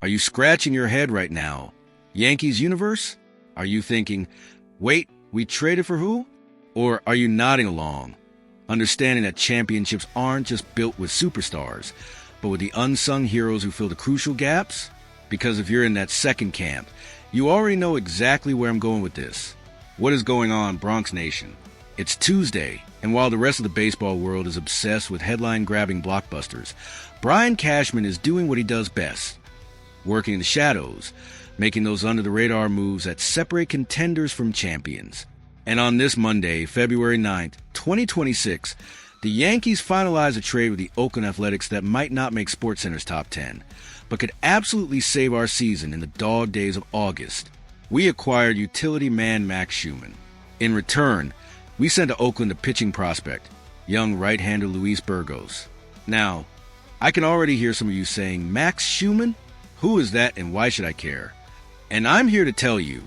Are you scratching your head right now? Yankees universe? Are you thinking, wait, we traded for who? Or are you nodding along, understanding that championships aren't just built with superstars, but with the unsung heroes who fill the crucial gaps? Because if you're in that second camp, you already know exactly where I'm going with this. What is going on, Bronx Nation? It's Tuesday, and while the rest of the baseball world is obsessed with headline-grabbing blockbusters, Brian Cashman is doing what he does best, working in the shadows, making those under-the-radar moves that separate contenders from champions. And on this Monday, February 9th, 2026, the Yankees finalized a trade with the Oakland Athletics that might not make SportsCenter's top 10, but could absolutely save our season in the dog days of August. We acquired utility man Max Schuemann. In return, we sent to Oakland a pitching prospect, young right-hander Luis Burgos. Now, I can already hear some of you saying, Max Schuemann? Who is that and why should I care? And I'm here to tell you,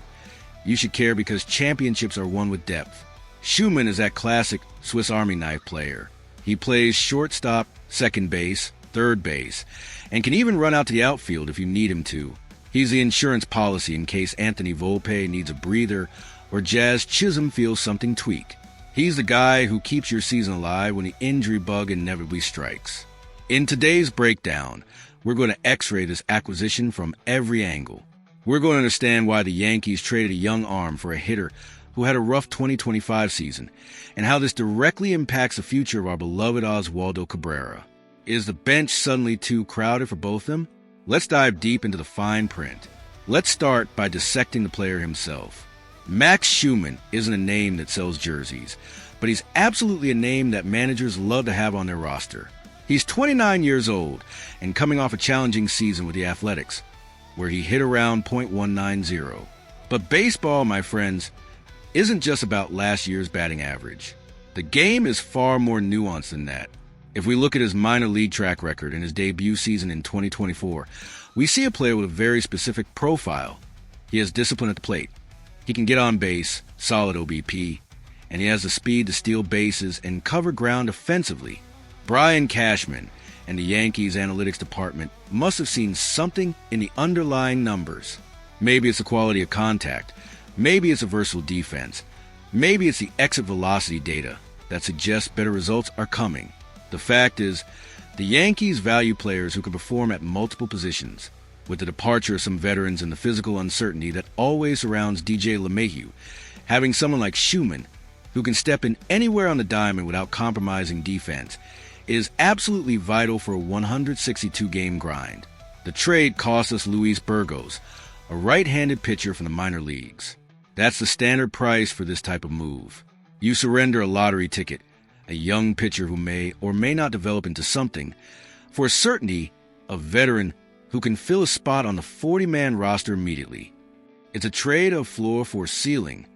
you should care because championships are won with depth. Schuemann is that classic Swiss Army knife player. He plays shortstop, second base, third base, and can even run out to the outfield if you need him to. He's the insurance policy in case Anthony Volpe needs a breather or Jazz Chisholm feels something tweak. He's the guy who keeps your season alive when the injury bug inevitably strikes. In today's breakdown, we're going to x-ray this acquisition from every angle. We're going to understand why the Yankees traded a young arm for a hitter who had a rough 2025 season, and how this directly impacts the future of our beloved Oswaldo Cabrera. Is the bench suddenly too crowded for both of them? Let's dive deep into the fine print. Let's start by dissecting the player himself. Max Schuemann isn't a name that sells jerseys, but he's absolutely a name that managers love to have on their roster. He's 29 years old and coming off a challenging season with the Athletics, where he hit around .190. But baseball, my friends, isn't just about last year's batting average. The game is far more nuanced than that. If we look at his minor league track record in his debut season in 2024, we see a player with a very specific profile. He has discipline at the plate. He can get on base, solid OBP, and he has the speed to steal bases and cover ground offensively. Brian Cashman and the Yankees analytics department must have seen something in the underlying numbers. Maybe it's the quality of contact. Maybe it's a versatile defense. Maybe it's the exit velocity data that suggests better results are coming. The fact is, the Yankees value players who can perform at multiple positions. With the departure of some veterans and the physical uncertainty that always surrounds DJ LeMahieu, having someone like Schuemann, who can step in anywhere on the diamond without compromising defense, is absolutely vital for a 162-game grind. The trade cost us Luis Burgos, a right-handed pitcher from the minor leagues. That's the standard price for this type of move. You surrender a lottery ticket, a young pitcher who may or may not develop into something, for a certainty, a veteran who can fill a spot on the 40-man roster immediately. It's a trade of floor for ceiling.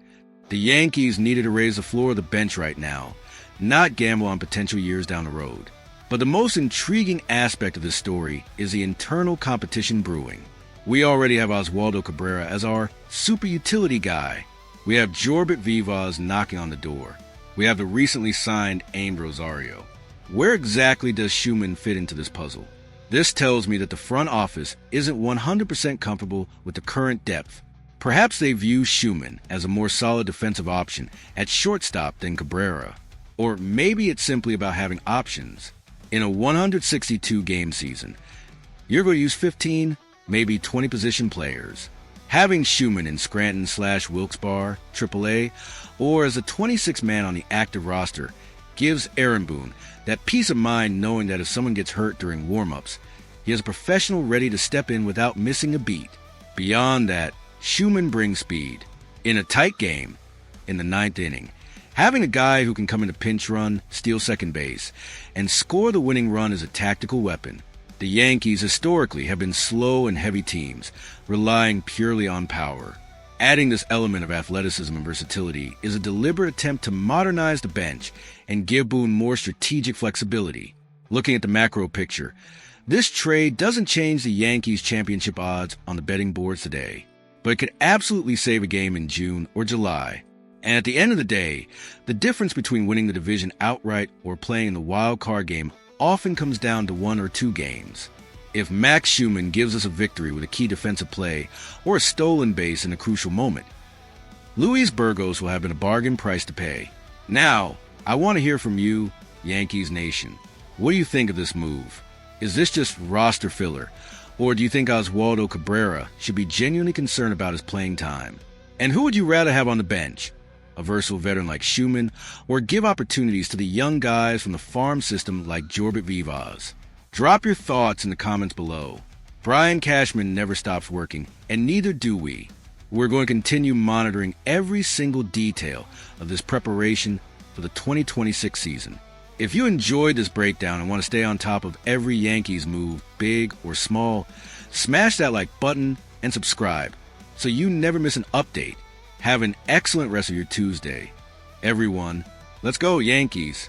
The Yankees needed to raise the floor of the bench right now, not gamble on potential years down the road. But the most intriguing aspect of this story is the internal competition brewing. We already have Oswaldo Cabrera as our super utility guy. We have Jorbit Vivas knocking on the door. We have the recently signed Aim Rosario. Where exactly does Schuemann fit into this puzzle? This tells me that the front office isn't 100% comfortable with the current depth. Perhaps they view Schuemann as a more solid defensive option at shortstop than Cabrera. Or maybe it's simply about having options. In a 162-game season, you're going to use 15, maybe 20 position players. Having Schuemann in Scranton/Wilkes-Barre, AAA, or as a 26-man on the active roster gives Aaron Boone that peace of mind knowing that if someone gets hurt during warm-ups, he has a professional ready to step in without missing a beat. Beyond that, Schuemann brings speed. In a tight game, in the ninth inning, having a guy who can come in a pinch run, steal second base, and score the winning run is a tactical weapon. The Yankees historically have been slow and heavy teams, relying purely on power. Adding this element of athleticism and versatility is a deliberate attempt to modernize the bench and give Boone more strategic flexibility. Looking at the macro picture, this trade doesn't change the Yankees' championship odds on the betting boards today, but it could absolutely save a game in June or July. And at the end of the day, the difference between winning the division outright or playing in the wild card game often comes down to 1 or 2 games. If Max Schuemann gives us a victory with a key defensive play or a stolen base in a crucial moment, Luis Burgos will have been a bargain price to pay. Now, I want to hear from you, Yankees Nation. What do you think of this move? Is this just roster filler, or do you think Oswaldo Cabrera should be genuinely concerned about his playing time? And who would you rather have on the bench? A versatile veteran like Schuemann, or give opportunities to the young guys from the farm system like Jorbit Vivas? Drop your thoughts in the comments below. Brian Cashman never stops working, and neither do we. We're going to continue monitoring every single detail of this preparation for the 2026 season. If you enjoyed this breakdown and want to stay on top of every Yankees move, big or small, smash that like button and subscribe so you never miss an update. Have an excellent rest of your Tuesday. Everyone, let's go Yankees!